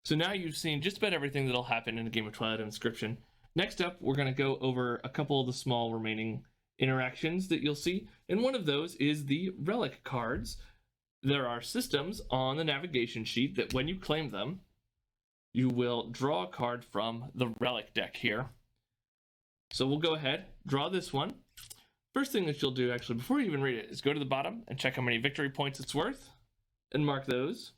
So now you've seen just about everything that'll happen in a game of Twilight Inscription. Next up, we're going to go over a couple of the small remaining interactions that you'll see, and one of those is the relic cards. There are systems on the navigation sheet that when you claim them, you will draw a card from the relic deck here. So we'll go ahead, draw this one. First thing that you'll do, actually, before you even read it, is go to the bottom and check how many victory points it's worth, and mark those.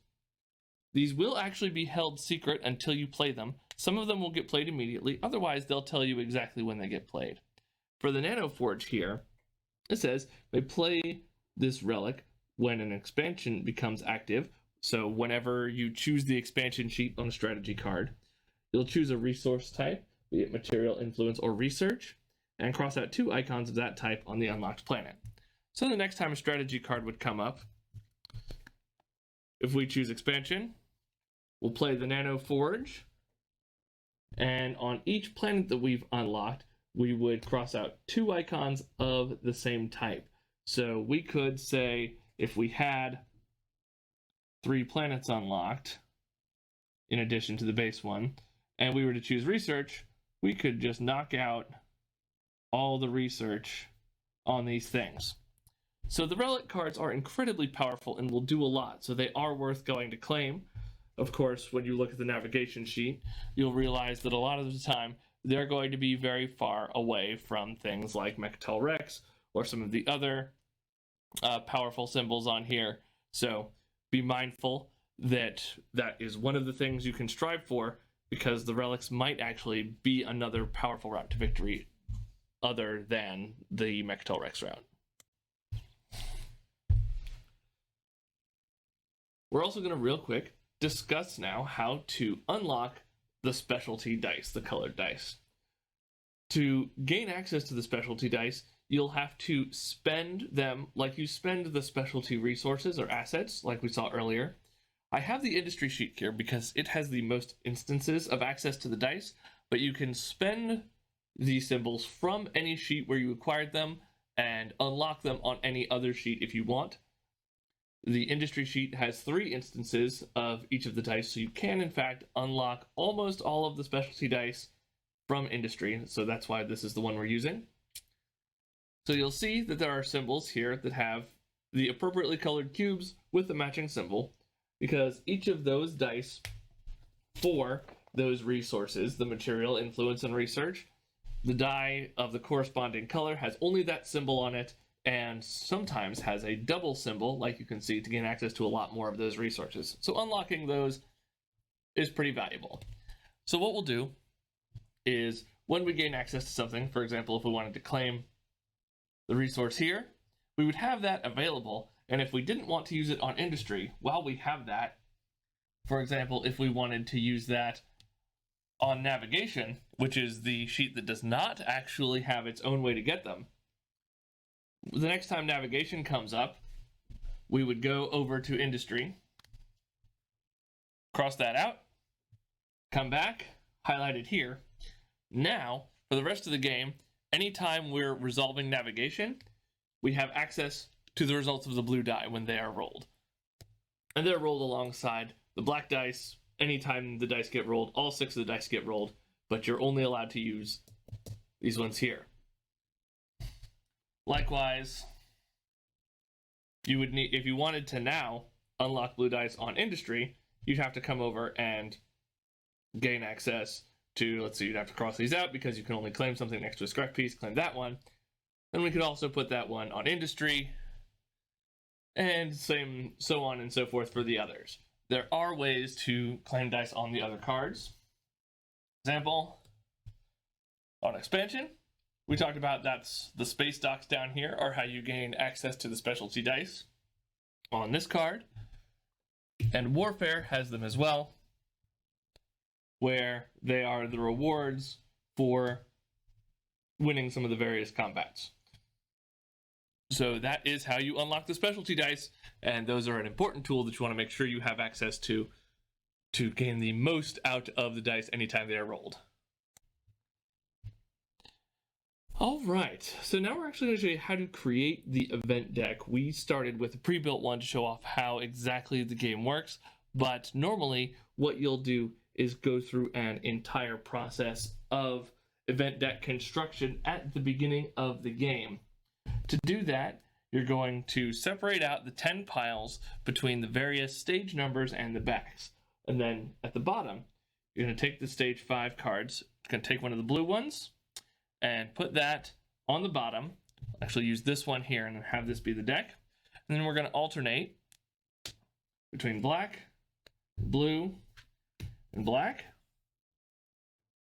These will actually be held secret until you play them. Some of them will get played immediately, otherwise they'll tell you exactly when they get played. For the Nano Forge here, it says, may play this relic when an expansion becomes active. So whenever you choose the expansion sheet on a strategy card, you'll choose a resource type, be it material, influence, or research, and cross out 2 icons of that type on the unlocked planet. So the next time a strategy card would come up, if we choose expansion, we'll play the Nano Forge, and on each planet that we've unlocked, we would cross out 2 icons of the same type. So we could say, if we had 3 planets unlocked, in addition to the base one, and we were to choose research, we could just knock out all the research on these things. So the relic cards are incredibly powerful and will do a lot, so they are worth going to claim. Of course, when you look at the navigation sheet, you'll realize that a lot of the time, they're going to be very far away from things like Mechatol Rex or some of the other powerful symbols on here. So be mindful that that is one of the things you can strive for, because the relics might actually be another powerful route to victory other than the Mechatol Rex route. We're also going to real quick discuss now how to unlock the specialty dice, the colored dice. To gain access to the specialty dice, you'll have to spend them like you spend the specialty resources or assets, like we saw earlier. I have the industry sheet here because it has the most instances of access to the dice, but you can spend these symbols from any sheet where you acquired them and unlock them on any other sheet if you want. The industry sheet has 3 instances of each of the dice, so you can in fact unlock almost all of the specialty dice from industry, so that's why this is the one we're using. So you'll see that there are symbols here that have the appropriately colored cubes with the matching symbol, because each of those dice for those resources, the material, influence, and research, the die of the corresponding color has only that symbol on it, and sometimes has a double symbol, like you can see, to gain access to a lot more of those resources. So unlocking those is pretty valuable. So what we'll do is, when we gain access to something, for example, if we wanted to claim the resource here, we would have that available, and if we didn't want to use it on industry, while we have that, for example, if we wanted to use that on navigation, which is the sheet that does not actually have its own way to get them, the next time navigation comes up, we would go over to industry, cross that out, come back, highlight it here. Now, for the rest of the game, anytime we're resolving navigation, we have access to the results of the blue die when they are rolled. And they're rolled alongside the black dice. Anytime the dice get rolled, all 6 of the dice get rolled, but you're only allowed to use these ones here. Likewise, you would need, if you wanted to now unlock blue dice on industry, you'd have to come over and gain access to, let's see, you'd have to cross these out because you can only claim something next to a scrap piece, claim that one. Then we could also put that one on industry, and same, so on and so forth for the others. There are ways to claim dice on the other cards. Example, on expansion, we talked about that's the space docks down here are how you gain access to the specialty dice on this card. And Warfare has them as well, where they are the rewards for winning some of the various combats. So that is how you unlock the specialty dice, and those are an important tool that you want to make sure you have access to gain the most out of the dice anytime they are rolled. All right, so now we're actually going to show you how to create the event deck. We started with a pre-built one to show off how exactly the game works, but normally what you'll do is go through an entire process of event deck construction at the beginning of the game. To do that, you're going to separate out the 10 piles between the various stage numbers and the backs. And then at the bottom, you're going to take the stage 5 cards. You're going to take one of the blue ones and put that on the bottom. Actually use this one here and have this be the deck. And then we're going to alternate between black, blue, and black.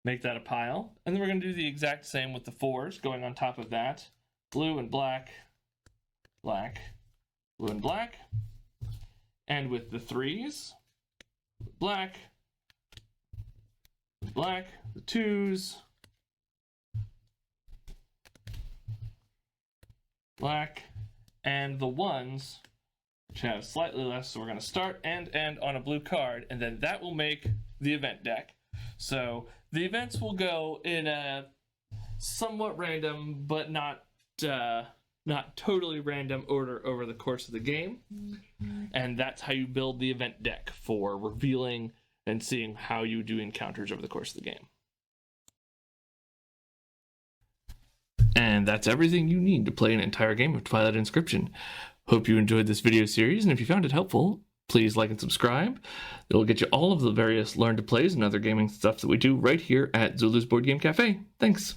Make that a pile. And then we're going to do the exact same with the 4s going on top of that. Blue and black, black, blue and black. And with the 3s, black, black, the 2s, black, and the 1s, which have slightly less, so we're going to start and end on a blue card, and then that will make the event deck. So the events will go in a somewhat random, but not totally random order over the course of the game. And that's how you build the event deck for revealing and seeing how you do encounters over the course of the game. And that's everything you need to play an entire game of Twilight Inscription. Hope you enjoyed this video series, and if you found it helpful, please like and subscribe. It will get you all of the various learn to plays and other gaming stuff that we do right here at Zulu's Board Game Cafe. Thanks.